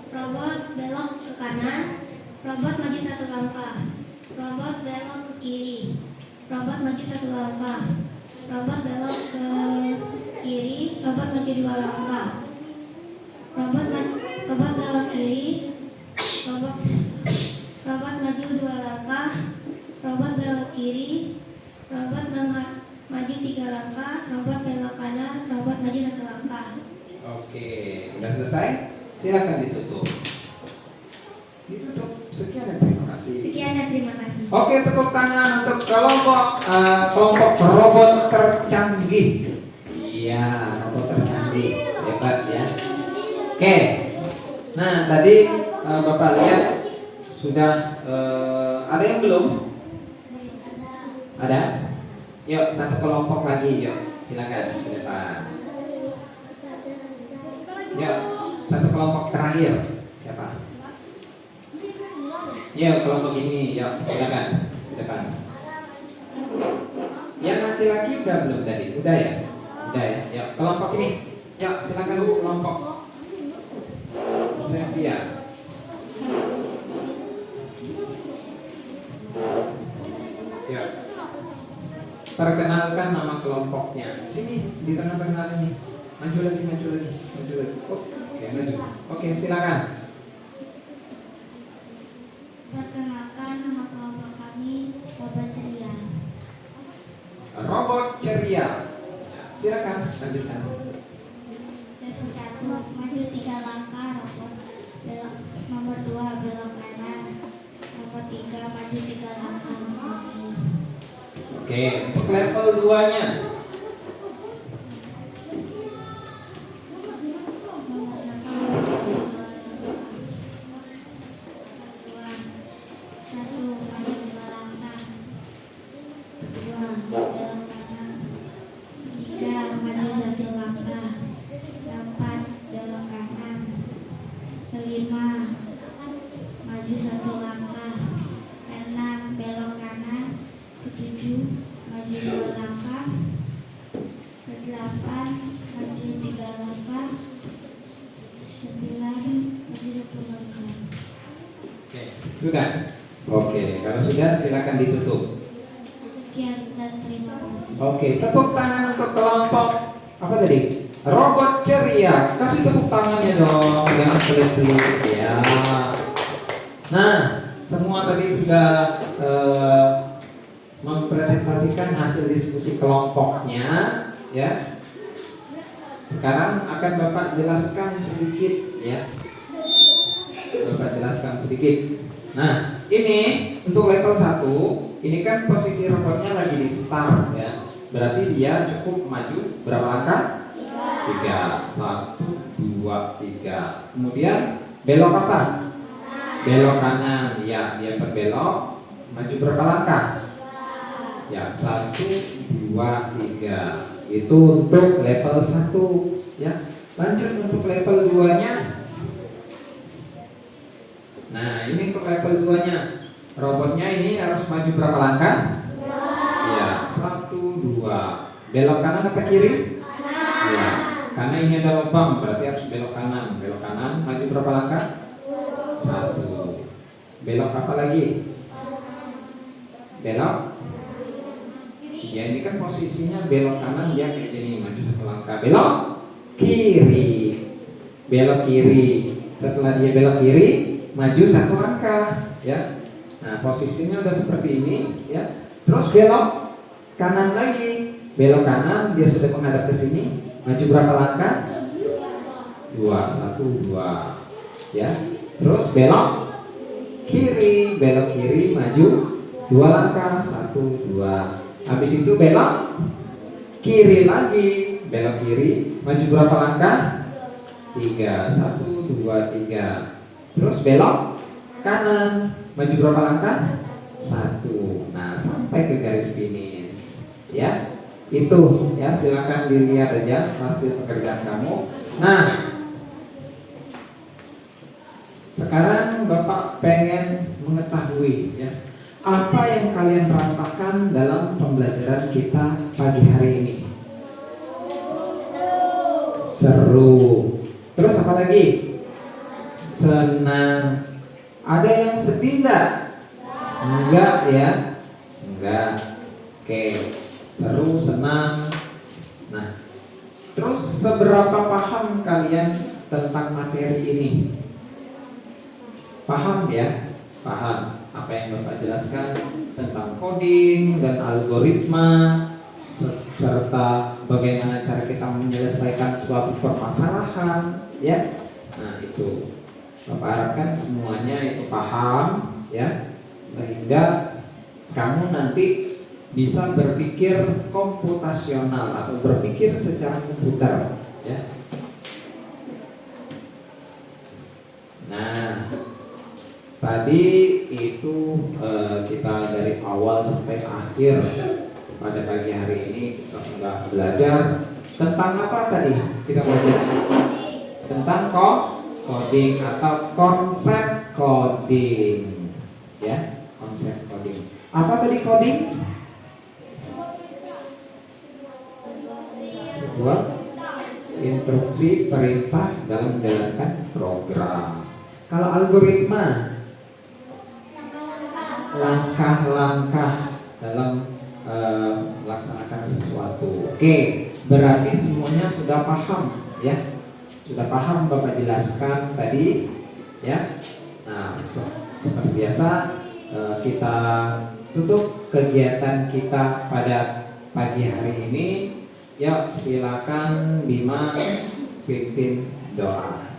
robot belok ke kanan, robot maju 1 langkah, robot belok ke kiri, robot maju 1 langkah, robot belok ke kiri, robot maju 2 langkah, robot belok kiri, robot maju 2 langkah, robot belok kiri, robot maju 3 langkah, robot belok kanan, robot maju 1 langkah. Oke, udah selesai? Silakan ditutup. Ditutup. Sekian dan terima kasih. Sekian dan terima kasih. Oke, tepuk tangan untuk kelompok robot tercanggih. Iya, robot tercanggih. Hebat ya. Oke. Nah, tadi Bapak lihat sudah ada yang belum? Ada? Yuk, satu kelompok lagi, yuk. Silakan ke depan. Yuk, satu kelompok terakhir. Siapa? Yuk, kelompok ini, yuk, silakan ke depan. Yang laki-laki udah belum tadi? Udah ya? Udah ya? Yuk, kelompok ini. Yuk, silakan kelompok Sevia. Yuk. Perkenalkan nama kelompoknya. Sini, di tengah-tengah sini. Maju lagi. Oh, oke, maju. Oke, silakan. Perkenalkan, nama kelompok kami Robot Ceria. Robot ceria. Silakan lanjutkan. Level 1, maju 3 langkah, robot belok. Nomor 2, belok kanan. Nomor 3, maju 3 langkah, nomor kiri. Oke, untuk level 2-nya. Nomor 1, maju 2 langkah. 1, maju 2 langkah. 2, belok kanan. 3, maju 1 langkah. 4, belok kanan. 5, maju 1 langkah. 6, belok kanan. 7, maju 2 langkah. 8, maju 3 langkah. 9, maju 1 langkah. Oke, sudah. Oke, kalau sudah silakan ditutup. Sekian dan terima kasih. Oke, tepuk tangan untuk kelompok apa tadi? Robot ceria. Kasih tepuk tangannya dong, jangan pelit-pelit ya. Nah, semua tadi sudah mempresentasikan hasil diskusi kelompoknya, ya. Sekarang akan Bapak jelaskan sedikit, ya. Bapak jelaskan sedikit. Nah, ini untuk level 1, ini kan posisi robotnya lagi di start, ya. Berarti dia cukup maju berapa langkah? 3, 1, 2, 3. Kemudian belok apa? Belok kanan, ya, dia berbelok. Maju berapa langkah? Ya, 1, 2, 3. Itu untuk level 1, ya. Lanjut untuk level 2-nya. Nah, ini untuk level 2-nya. Robotnya ini harus maju berapa langkah? Ya, 1, 2, Belok kanan apa kiri? Ya, karena ini ada lubang berarti harus belok kanan. Belok kanan, maju berapa langkah? 1. Belok apa lagi? Belok? Ya ini kan posisinya belok kanan, dia kayak gini, maju 1 langkah. Belok kiri. Belok kiri. Setelah dia belok kiri, maju 1 langkah, ya. Nah, posisinya udah seperti ini, ya. Terus belok kanan lagi. Belok kanan, dia sudah menghadap ke sini. Maju berapa langkah? 2, 1, 2. Ya. Terus belok kiri. Belok kiri, maju 2 langkah, 1, 2. Habis itu belok kiri lagi. Belok kiri, maju berapa langkah? 3, 1, 2, 3. Terus belok kanan, maju berapa langkah? 1. Nah, sampai ke garis finish, ya. Itu, ya, silakan dilihat aja hasil pekerjaan kamu. Nah, sekarang Bapak pengen mengetahui, ya, apa yang kalian rasakan dalam pembelajaran kita pagi hari ini. Seru. Terus apa lagi? Senang. Ada yang sedih enggak? Enggak, ya. Enggak. Oke. Seru, senang. Nah, terus seberapa paham kalian tentang materi ini? Paham, ya? Paham apa yang Bapak jelaskan tentang coding dan algoritma serta bagaimana cara kita menyelesaikan suatu permasalahan, ya. Nah, itu Bapak harapkan semuanya itu paham, ya, sehingga kamu nanti bisa berpikir komputasional atau berpikir secara komputer, ya. Nah, tadi itu kita dari awal sampai akhir pada pagi hari ini kita sudah belajar tentang apa tadi? Kita belajar tentang coding atau konsep coding, ya, konsep coding. Apa tadi coding? Sebuah instruksi perintah dalam menjalankan program. Kalau algoritma, langkah-langkah dalam melaksanakan sesuatu. Oke, berarti semuanya sudah paham, ya. Sudah paham Bapak jelaskan tadi, ya. Nah, seperti biasa kita tutup kegiatan kita pada pagi hari ini. Ya, silakan Bima pimpin doa.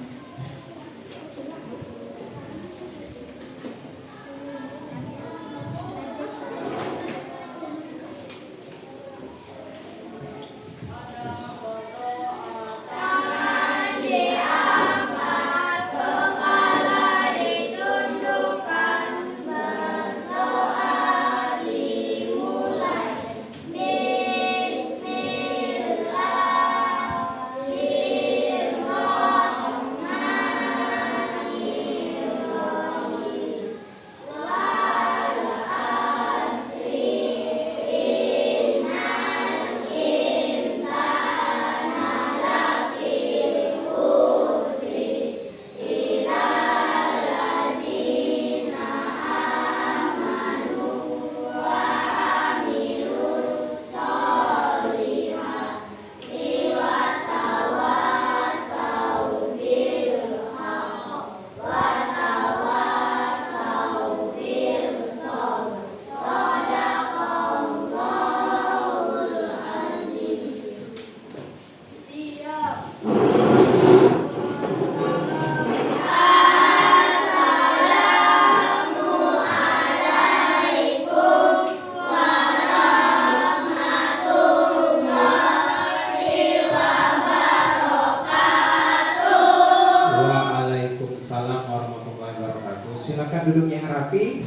Silakan duduk yang rapi.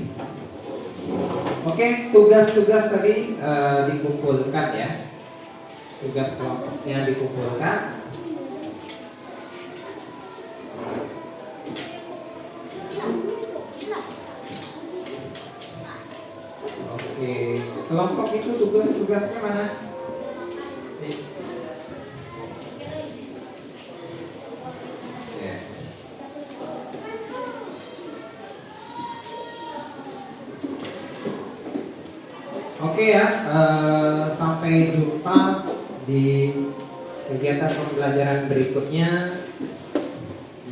Oke, tugas-tugas tadi dikumpulkan, ya. Tugas kelompoknya dikumpulkan. Oke, kelompok itu tugas-tugasnya mana? Oke ya, sampai jumpa di kegiatan pembelajaran berikutnya.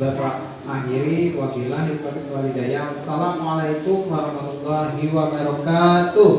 Bapak akhiri, wabillahi taufiq wal hidayah. Assalamualaikum warahmatullahi wabarakatuh.